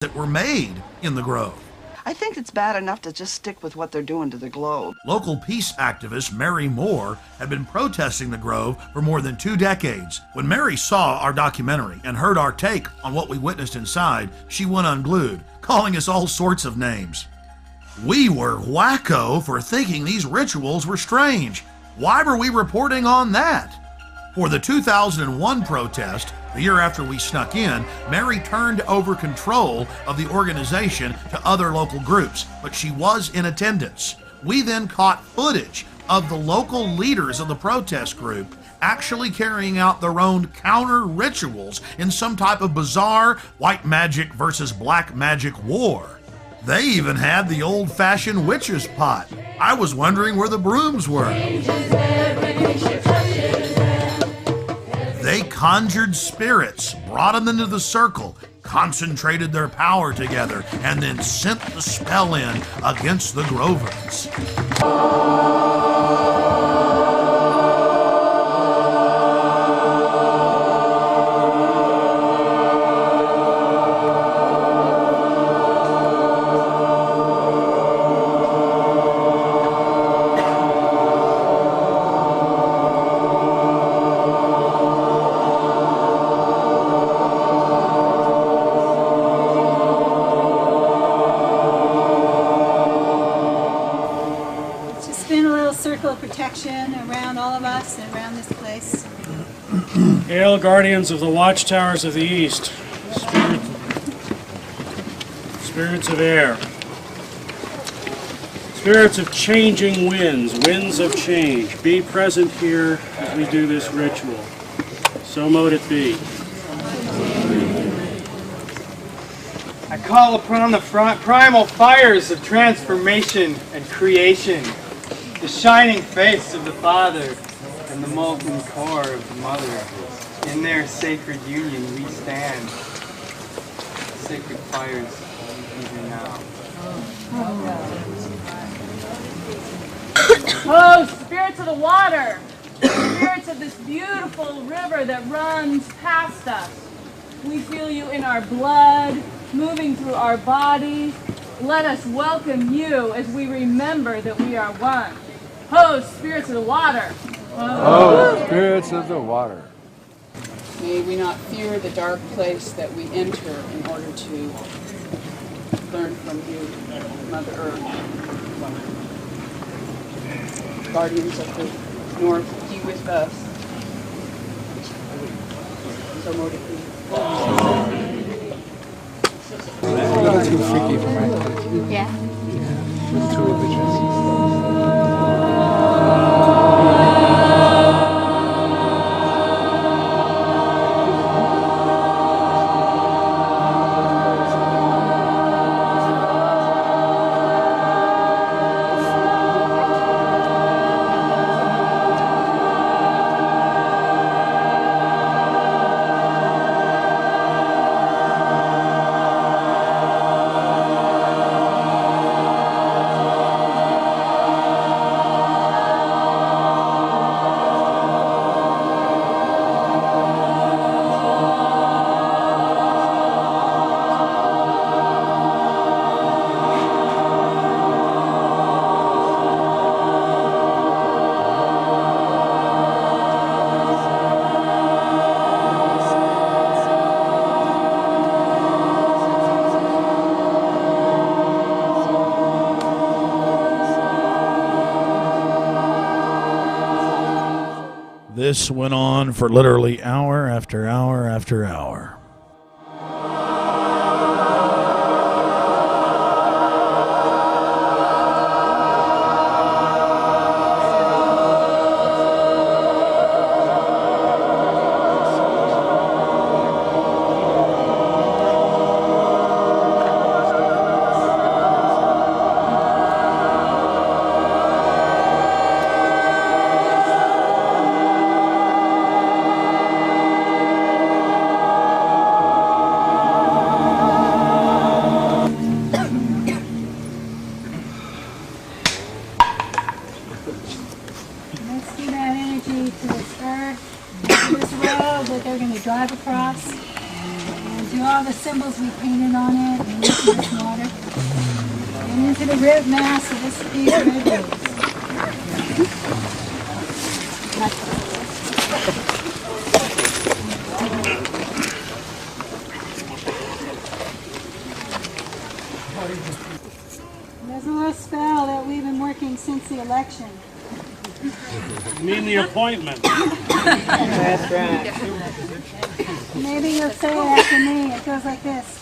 that were made in the grove. I think it's bad enough to just stick with what they're doing to the Globe. Local peace activist Mary Moore had been protesting the Grove for more than 2 decades. When Mary saw our documentary and heard our take on what we witnessed inside, she went unglued, calling us all sorts of names. We were wacko for thinking these rituals were strange. Why were we reporting on that? For the 2001 protest, the year after we snuck in, Mary turned over control of the organization to other local groups, but she was in attendance. We then caught footage of the local leaders of the protest group actually carrying out their own counter rituals in some type of bizarre white magic versus black magic war. They even had the old-fashioned witch's pot. I was wondering where the brooms were. They conjured spirits, brought them into the circle, concentrated their power together, and then sent the spell in against the Grovers. Protection around all of us and around this place. Hail, guardians of the watchtowers of the east, spirits of air, spirits of changing winds, winds of change, be present here as we do this ritual. So mote it be. I call upon the primal fires of transformation and creation, the shining face of the Father and the molten core of the Mother. In their sacred union we stand. Sacred fires even now. Oh, spirits of the water! Spirits of this beautiful river that runs past us. We feel you in our blood, moving through our bodies. Let us welcome you as we remember that we are one. Ho, spirits of the water! Ho, spirits of the water! May we not fear the dark place that we enter in order to learn from you, Mother Earth. Guardians of the North, be with us. So mote it be. A little too freaky for my taste. Yeah. Too religious. This went on for literally hour after hour after hour. Drive across and do all the symbols we painted on it. this water and into the root mass of these red roots. There's a little spell that we've been working since the election. You mean the appointment? That's right. Maybe you'll say it after me. It goes like this.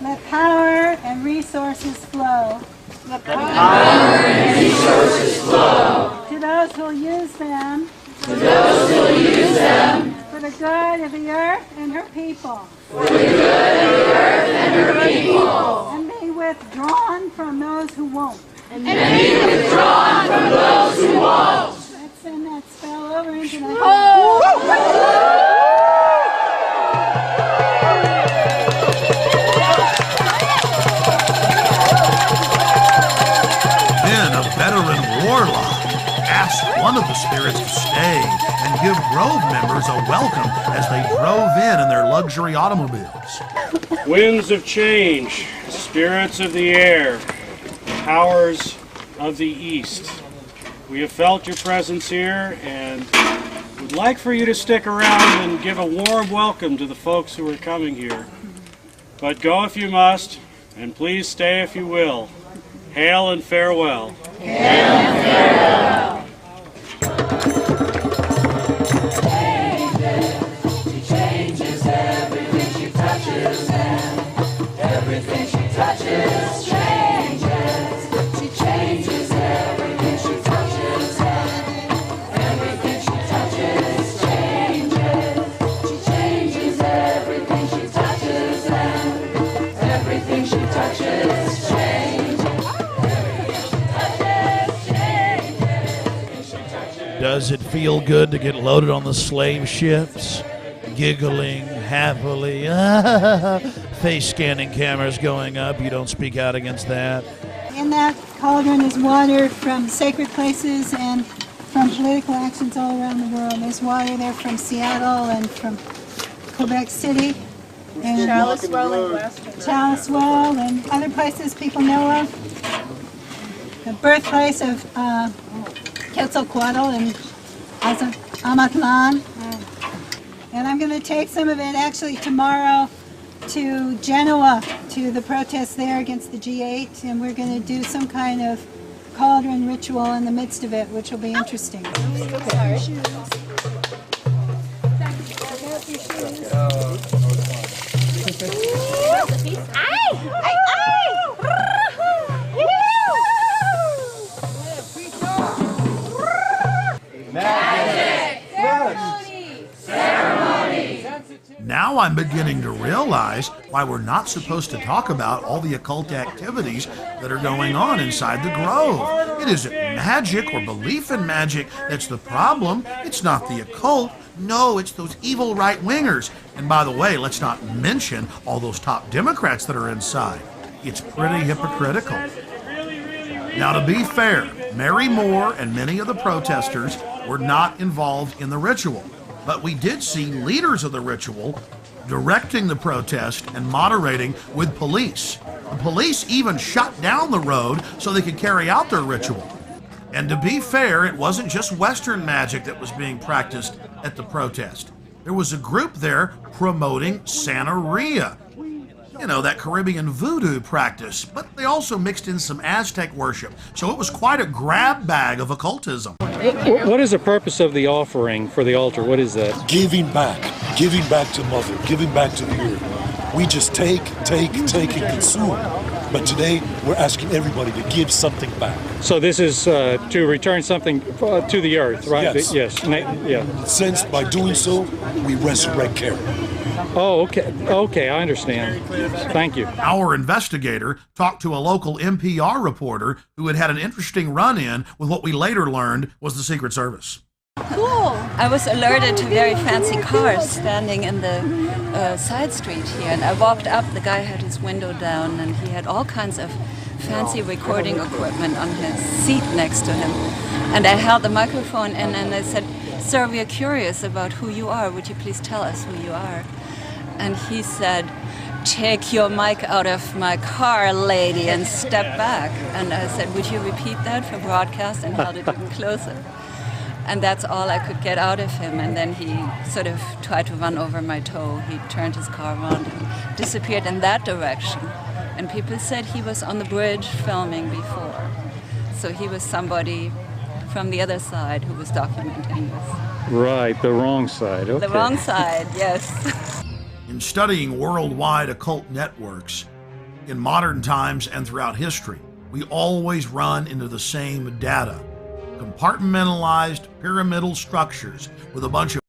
Let power and resources flow. Let power and resources flow. To those who will use them. To those who will use them. For the good of the earth and her people. For the good of the earth and her people. And be withdrawn from those who won't. And be withdrawn from those who won't. Let's send that spell over into the Then a veteran warlock asked one of the spirits to stay and give Grove members a welcome as they drove in their luxury automobiles. Winds of change, spirits of the air, powers of the east. We have felt your presence here and would like for you to stick around and give a warm welcome to the folks who are coming here. But go if you must, and please stay if you will. Hail and farewell. Hail and farewell. She changes everything she touches, and everything she touches changes. She changes everything she touches, and everything she touches changes. She changes everything she touches, and everything she touches changes. Does it feel good to get loaded on the slave ships? Giggling happily. Face scanning cameras going up. You don't speak out against that. In that cauldron is water from sacred places and from political actions all around the world. There's water there from Seattle and from Quebec City and Charlottesville and Western. Charlottesville and other places people know of. The birthplace of Quetzalcoatl and Amatlan. And I'm going to take some of it actually tomorrow to Genoa, to the protest there against the G8, and we're going to do some kind of cauldron ritual in the midst of it, which will be interesting. Now I'm beginning to realize why we're not supposed to talk about all the occult activities that are going on inside the Grove. It isn't magic or belief in magic that's the problem. It's not the occult. No, it's those evil right-wingers. And by the way, let's not mention all those top Democrats that are inside. It's pretty hypocritical. Now, to be fair, Mary Moore and many of the protesters were not involved in the ritual. But we did see leaders of the ritual directing the protest and moderating with police. The police even shut down the road so they could carry out their ritual. And to be fair, it wasn't just Western magic that was being practiced at the protest. There was a group there promoting Santeria. You know, that Caribbean voodoo practice, but they also mixed in some Aztec worship. So it was quite a grab bag of occultism. What is the purpose of the offering for the altar? What is that? Giving back to Mother, giving back to the earth. We just take, and consume. But today, we're asking everybody to give something back. So this is to return something to the earth, right? Yes. Yes. Yeah. Since by doing so, we resurrect Karen. Oh, okay. Okay, I understand. Thank you. Our investigator talked to a local NPR reporter who had had an interesting run-in with what we later learned was the Secret Service. Cool. I was alerted to very fancy cars standing in the side street here, and I walked up. The guy had his window down, and he had all kinds of fancy recording equipment on his seat next to him. And I held the microphone in, and I said, "Sir, we are curious about who you are. Would you please tell us who you are?" And he said, "Take your mic out of my car, lady, and step back." And I said, "Would you repeat that for broadcast?" and held it even closer. And that's all I could get out of him. And then he sort of tried to run over my toe. He turned his car around and disappeared in that direction. And people said he was on the bridge filming before. So he was somebody from the other side who was documenting this. Right, the wrong side. Okay. The wrong side, yes. In studying worldwide occult networks, in modern times and throughout history, we always run into the same data. Compartmentalized pyramidal structures with a bunch of